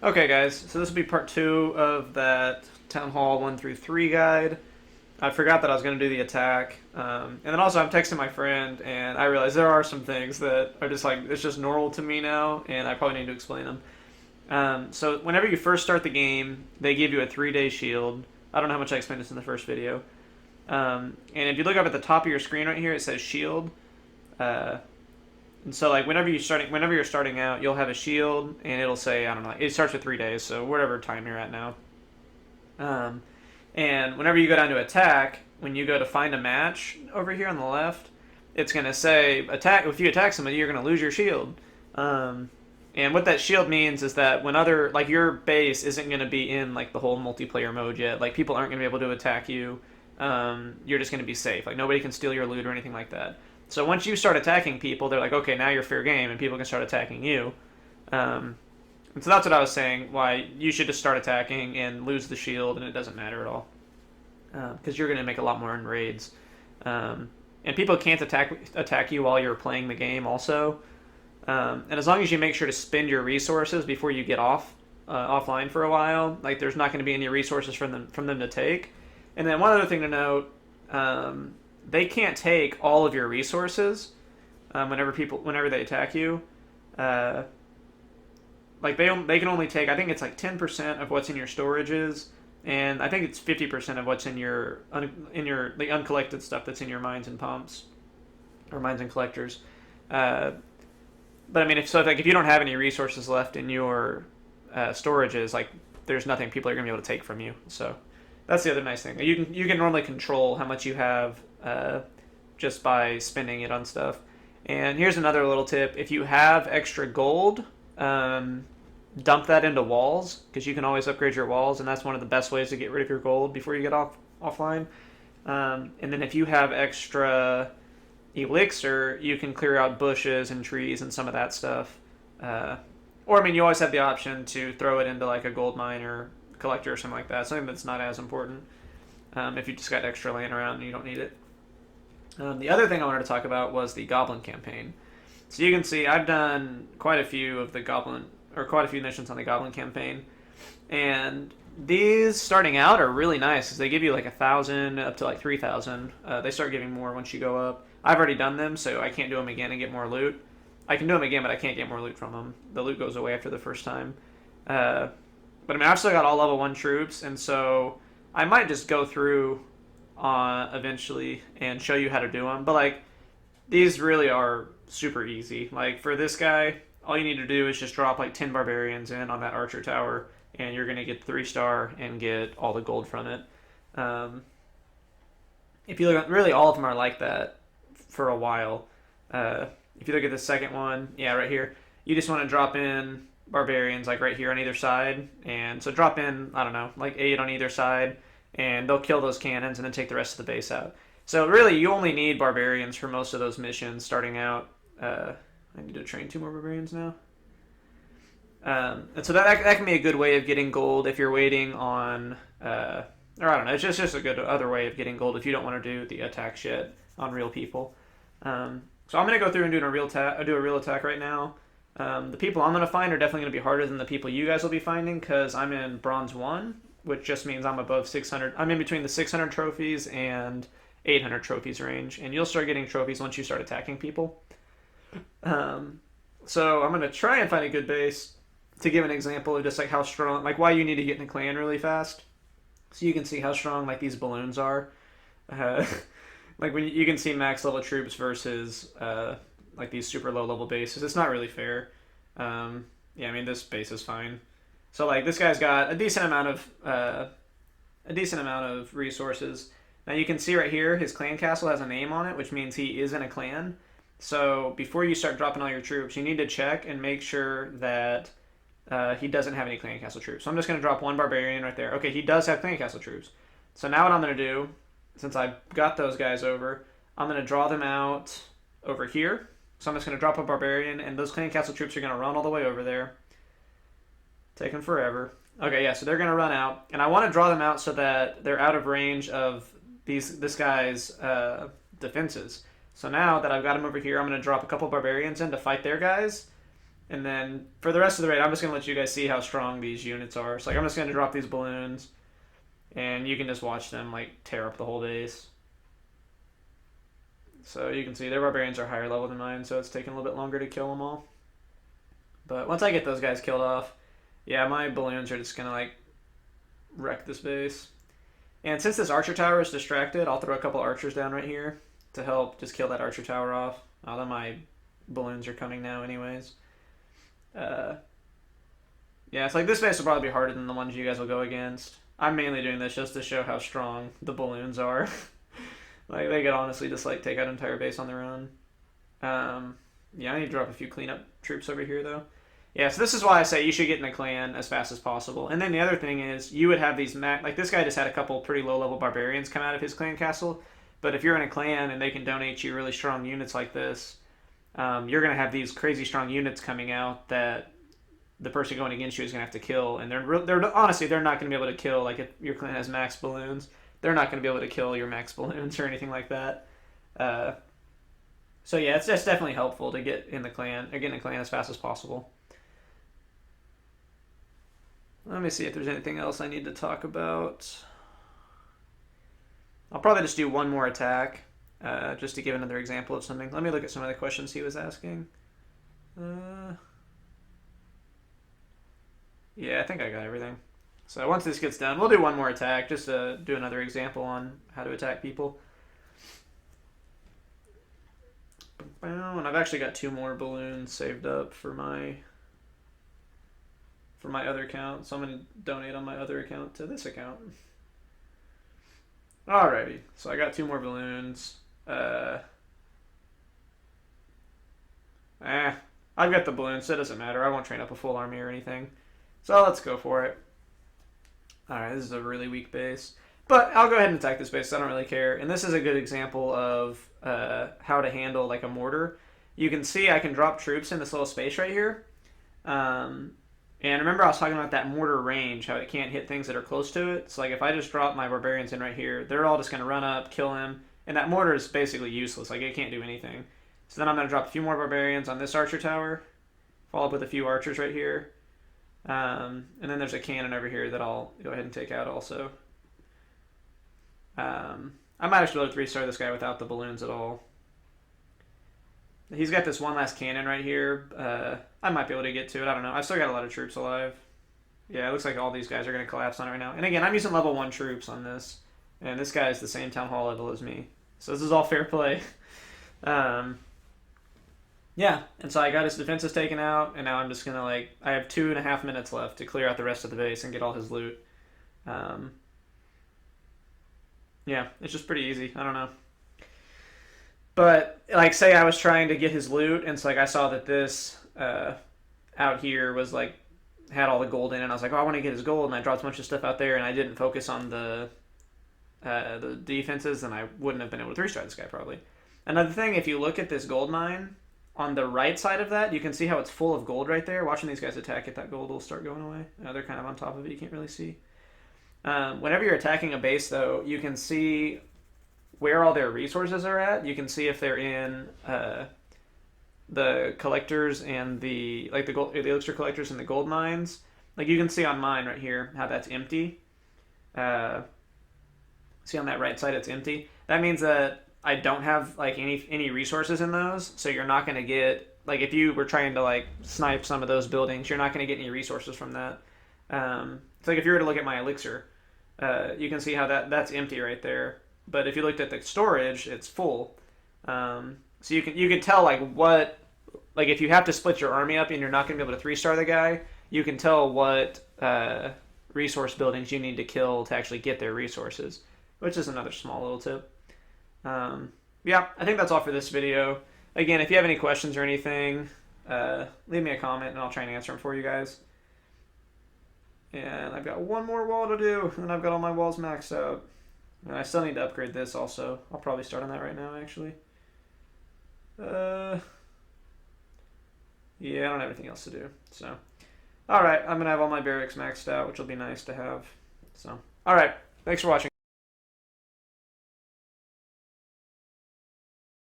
Okay, guys, so this will be part 2 of that Town Hall 1 through 3 guide. I forgot that I was going to do the attack. And then also, I'm texting my friend, and I realized there are some things that are just like, it's just normal to me now, and I probably need to explain them. So, whenever you first start the game, they give you a 3-day shield. I don't know how much I explained this in the first video. And if you look up at the top of your screen right here, it says shield. Uh, and so, like, whenever you're starting out, you'll have a shield, and it'll say, I don't know, it starts with 3 days, so whatever time you're at now. Um, and whenever you go down to attack, when you go to find a match over here on the left, it's gonna say attack. If you attack somebody, you're gonna lose your shield. Um, and what that shield means is that when other like your base isn't gonna be in like the whole multiplayer mode yet, like people aren't gonna be able to attack you. You're just gonna be safe. Like nobody can steal your loot or anything like that. So once you start attacking people, they're like, okay, now you're fair game, and people can start attacking you. Um, and so that's what I was saying. Why you should just start attacking and lose the shield, and it doesn't matter at all because you're going to make a lot more in raids. And people can't attack you while you're playing the game, also. And as long as you make sure to spend your resources before you get offline for a while, like there's not going to be any resources from them to take. And then one other thing to note, they can't take all of your resources whenever they attack you. Uh, like they can only take, I think it's like 10% of what's in your storages, and I think it's 50% of what's in your the uncollected stuff that's in your mines and pumps or mines and collectors. Uh, but I mean, if you don't have any resources left in your storages, like there's nothing people are gonna be able to take from you. So that's the other nice thing. You can normally control how much you have just by spending it on stuff. And here's another little tip: if you have extra gold, dump that into walls because you can always upgrade your walls, and that's one of the best ways to get rid of your gold before you get offline. And then if you have extra elixir, you can clear out bushes and trees and some of that stuff. Or I mean, you always have the option to throw it into like a gold mine or collector or something like that. Something that's not as important if you just got extra laying around and you don't need it. The other thing I wanted to talk about was the Goblin Campaign. So you can see I've done quite a few missions on the Goblin Campaign, and these starting out are really nice because they give you like 1,000 up to like 3,000. They start giving more once you go up. I've already done them, so I can't do them again and get more loot. I can do them again, but I can't get more loot from them. The loot goes away after the first time. But I mean, I've still got all level 1 troops, and so I might just go through eventually and show you how to do them. But like, these really are super easy. Like for this guy, all you need to do is just drop like 10 barbarians in on that archer tower, and you're gonna get 3-star and get all the gold from it. Um, if you look at, really, all of them are like that for a while. If you look at the second one, yeah, right here, you just want to drop in barbarians like right here on either side, and so drop in, I don't know, like 8 on either side, and they'll kill those cannons and then take the rest of the base out. So really, you only need barbarians for most of those missions starting out. I need to train 2 more barbarians now. And so that can be a good way of getting gold if you're waiting on, or I don't know, it's just a good other way of getting gold if you don't want to do the attack shit on real people. So I'm gonna go through and do a real attack right now. The people I'm gonna find are definitely gonna be harder than the people you guys will be finding because I'm in bronze 1, which just means I'm above 600. I'm in between the 600 trophies and 800 trophies range, and you'll start getting trophies once you start attacking people. So I'm gonna try and find a good base to give an example of just like how strong, like why you need to get in a clan really fast, so you can see how strong like these balloons are. Uh, like when you can see max level troops versus like these super low level bases, it's not really fair. Yeah, I mean this base is fine. So like this guy's got a decent amount of resources. Now you can see right here his clan castle has a name on it, which means he is in a clan. So before you start dropping all your troops, you need to check and make sure that he doesn't have any clan castle troops. So I'm just going to drop 1 barbarian right there. Okay, he does have clan castle troops. So now what I'm going to do, since I got those guys over, I'm going to draw them out over here. So I'm just going to drop a barbarian, and those clan castle troops are going to run all the way over there. Taking forever. Okay, yeah, so they're going to run out, and I want to draw them out so that they're out of range of this guy's defenses. So now that I've got him over here, I'm going to drop a couple barbarians in to fight their guys, And then for the rest of the raid, I'm just going to let you guys see how strong these units are. So like I'm just going to drop these balloons, and you can just watch them like tear up the whole base. So you can see their barbarians are higher level than mine, so it's taking a little bit longer to kill them all. But once I get those guys killed off, yeah, my balloons are just going to like wreck this base. And since this archer tower is distracted, I'll throw a couple archers down right here to help just kill that archer tower off. Although my balloons are coming now anyways. Yeah, it's like this base will probably be harder than the ones you guys will go against. I'm mainly doing this just to show how strong the balloons are. Like they could honestly just like take out an entire base on their own. Yeah, I need to drop a few cleanup troops over here though. Yeah, so this is why I say you should get in a clan as fast as possible. And then the other thing is you would have these like this guy just had a couple pretty low level barbarians come out of his clan castle. But if you're in a clan and they can donate you really strong units like this, you're going to have these crazy strong units coming out that the person going against you is going to have to kill. And they're honestly, they're not going to be able to kill, like if your clan has max balloons, they're not going to be able to kill your max balloons or anything like that. So yeah, it's just definitely helpful to get in the clan, or get in the clan as fast as possible. Let me see if there's anything else I need to talk about. I'll probably just do one more attack, just to give another example of something. Let me look at some of the questions he was asking. Yeah, I think I got everything. So once this gets done, we'll do one more attack, just to do another example on how to attack people. And I've actually got 2 more balloons saved up for my other account, so I'm going to donate on my other account to this account. Alrighty, so I got 2 more balloons. I've got the balloons, so it doesn't matter. I won't train up a full army or anything. So let's go for it. Alright, this is a really weak base. But I'll go ahead and attack this base, I don't really care. And this is a good example of how to handle like a mortar. You can see I can drop troops in this little space right here. And remember I was talking about that mortar range, how it can't hit things that are close to it. So like if I just drop my barbarians in right here, they're all just going to run up, kill him. And that mortar is basically useless. Like it can't do anything. So then I'm going to drop a few more barbarians on this archer tower. Follow up with a few archers right here. And then there's a cannon over here that I'll go ahead and take out also. I might actually be able to 3-star this guy without the balloons at all. He's got this one last cannon right here. I might be able to get to it. I don't know. I've still got a lot of troops alive. Yeah, it looks like all these guys are going to collapse on it right now. And again, I'm using level 1 troops on this. And this guy is the same town hall level as me. So this is all fair play. Yeah, and so I got his defenses taken out. And now I'm just going to like... I have 2.5 minutes left to clear out the rest of the base and get all his loot. Yeah, it's just pretty easy. I don't know. But, like, say I was trying to get his loot, and so, like, I saw that this out here was, like, had all the gold in it, and I was like, oh, I want to get his gold, and I dropped a bunch of stuff out there, and I didn't focus on the defenses, then I wouldn't have been able to 3-star this guy, probably. Another thing, if you look at this gold mine, on the right side of that, you can see how it's full of gold right there. Watching these guys attack it, that gold will start going away. They're kind of on top of it, you can't really see. Whenever you're attacking a base, though, you can see where all their resources are at. You can see if they're in the collectors and the elixir collectors and the gold mines. Like you can see on mine right here how that's empty. See on that right side it's empty. That means that I don't have like any resources in those, so you're not going to get, like if you were trying to like snipe some of those buildings, you're not going to get any resources from that. It's like if you were to look at my elixir, you can see how that's empty right there. But if you looked at the storage, it's full. So you can tell like what, like if you have to split your army up and you're not going to be able to 3-star the guy, you can tell what resource buildings you need to kill to actually get their resources, which is another small little tip. Yeah, I think that's all for this video. Again, if you have any questions or anything, leave me a comment and I'll try and answer them for you guys. And I've got one more wall to do, and I've got all my walls maxed out. And I still need to upgrade this also. I'll probably start on that right now, actually. Yeah, I don't have anything else to do. So, alright, I'm going to have all my barracks maxed out, which will be nice to have. So, alright, thanks for watching.